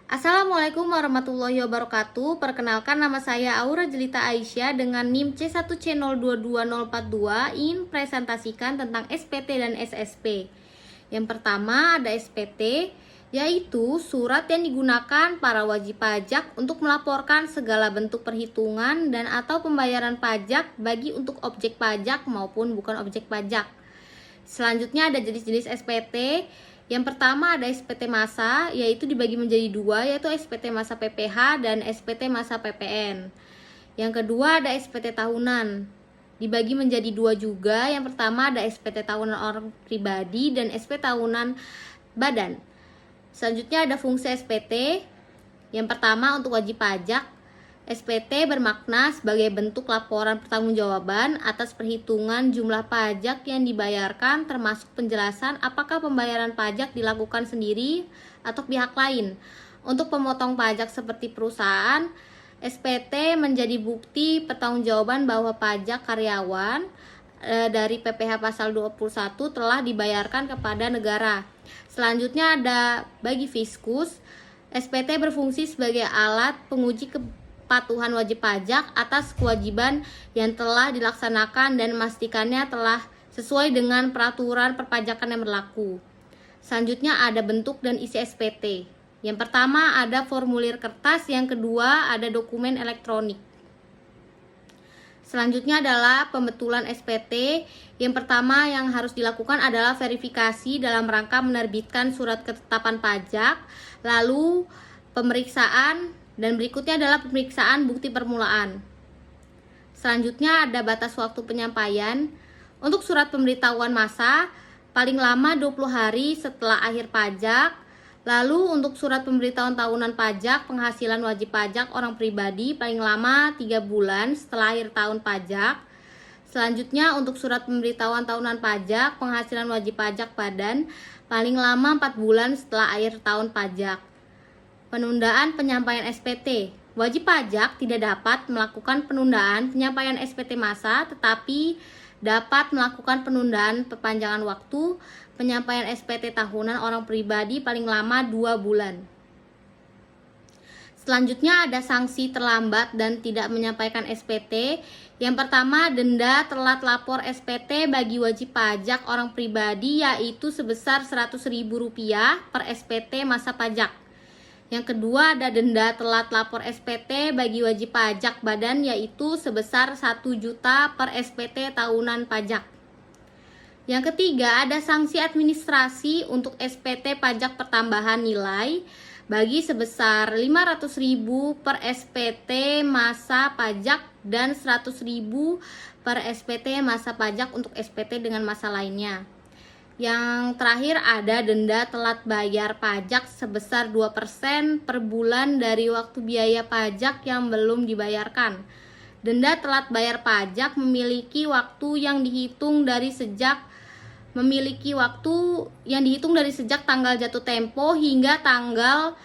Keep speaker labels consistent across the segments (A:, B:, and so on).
A: Assalamualaikum warahmatullahi wabarakatuh. Perkenalkan, nama saya Aura Jelita Aisyah dengan NIM C1C022042 ingin presentasikan tentang SPT dan SSP. Yang pertama ada SPT, yaitu surat yang digunakan para wajib pajak untuk melaporkan segala bentuk perhitungan dan atau pembayaran pajak bagi untuk objek pajak maupun bukan objek pajak. Selanjutnya ada jenis-jenis SPT. Yang pertama ada SPT masa, yaitu dibagi menjadi dua, yaitu SPT masa PPH dan SPT masa PPN. Yang kedua ada SPT tahunan, dibagi menjadi dua juga. Yang pertama ada SPT tahunan orang pribadi dan SPT tahunan badan. Selanjutnya ada fungsi SPT. Yang pertama untuk wajib pajak, SPT bermakna sebagai bentuk laporan pertanggungjawaban atas perhitungan jumlah pajak yang dibayarkan, termasuk penjelasan apakah pembayaran pajak dilakukan sendiri atau pihak lain. Untuk pemotong pajak seperti perusahaan, SPT menjadi bukti pertanggungjawaban bahwa pajak karyawan dari PPh pasal 21 telah dibayarkan kepada negara. Selanjutnya ada bagi fiskus, SPT berfungsi sebagai alat penguji kepatuhan wajib pajak atas kewajiban yang telah dilaksanakan dan memastikannya telah sesuai dengan peraturan perpajakan yang berlaku. Selanjutnya ada bentuk dan isi SPT. Yang pertama ada formulir kertas, yang kedua ada dokumen elektronik. Selanjutnya adalah pembetulan SPT. Yang pertama yang harus dilakukan adalah verifikasi dalam rangka menerbitkan surat ketetapan pajak, lalu pemeriksaan, dan berikutnya adalah pemeriksaan bukti permulaan. Selanjutnya ada batas waktu penyampaian. Untuk surat pemberitahuan masa, paling lama 20 hari setelah akhir pajak. Lalu untuk surat pemberitahuan tahunan pajak penghasilan wajib pajak orang pribadi, paling lama 3 bulan setelah akhir tahun pajak. Selanjutnya untuk surat pemberitahuan tahunan pajak penghasilan wajib pajak badan, paling lama 4 bulan setelah akhir tahun pajak. Penundaan penyampaian SPT. Wajib pajak tidak dapat melakukan penundaan penyampaian SPT masa, tetapi dapat melakukan penundaan perpanjangan waktu penyampaian SPT tahunan orang pribadi paling lama 2 bulan. Selanjutnya ada sanksi terlambat dan tidak menyampaikan SPT. Yang pertama, denda telat lapor SPT bagi wajib pajak orang pribadi, yaitu sebesar Rp100.000 per SPT masa pajak. Yang kedua ada denda telat lapor SPT bagi wajib pajak badan, yaitu sebesar 1 juta per SPT tahunan pajak. Yang ketiga ada sanksi administrasi untuk SPT pajak pertambahan nilai bagi sebesar 500.000 per SPT masa pajak dan 100.000 per SPT masa pajak untuk SPT dengan masa lainnya. Yang terakhir ada denda telat bayar pajak sebesar 2% per bulan dari waktu biaya pajak yang belum dibayarkan. Denda telat bayar pajak memiliki waktu yang dihitung dari sejak tanggal jatuh tempo hingga tanggal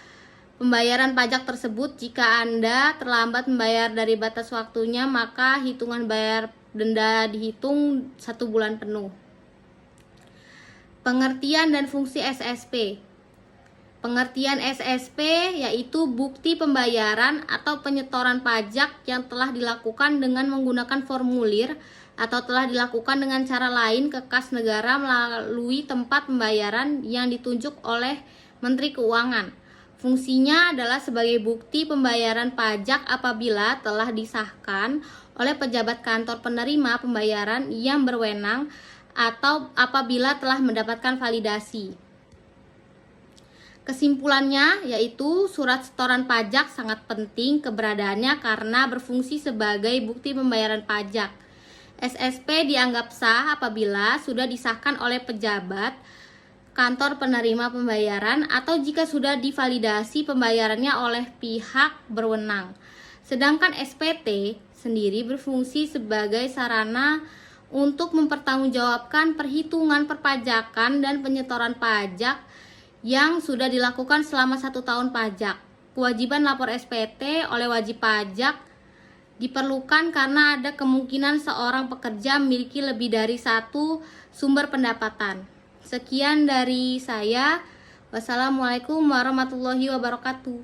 A: pembayaran pajak tersebut. Jika Anda terlambat membayar dari batas waktunya, maka hitungan bayar denda dihitung 1 bulan penuh. Pengertian dan fungsi SSP. Pengertian SSP yaitu bukti pembayaran atau penyetoran pajak yang telah dilakukan dengan menggunakan formulir atau telah dilakukan dengan cara lain ke kas negara melalui tempat pembayaran yang ditunjuk oleh Menteri Keuangan. Fungsinya adalah sebagai bukti pembayaran pajak apabila telah disahkan oleh pejabat kantor penerima pembayaran yang berwenang atau apabila telah mendapatkan validasi. Kesimpulannya yaitu surat setoran pajak sangat penting keberadaannya karena berfungsi sebagai bukti pembayaran pajak. SSP dianggap sah apabila sudah disahkan oleh pejabat kantor penerima pembayaran atau jika sudah divalidasi pembayarannya oleh pihak berwenang. Sedangkan SPT sendiri berfungsi sebagai sarana untuk mempertanggungjawabkan perhitungan perpajakan dan penyetoran pajak yang sudah dilakukan selama 1 tahun pajak. Kewajiban lapor SPT oleh wajib pajak diperlukan karena ada kemungkinan seorang pekerja memiliki lebih dari satu sumber pendapatan. Sekian dari saya. Wassalamualaikum warahmatullahi wabarakatuh.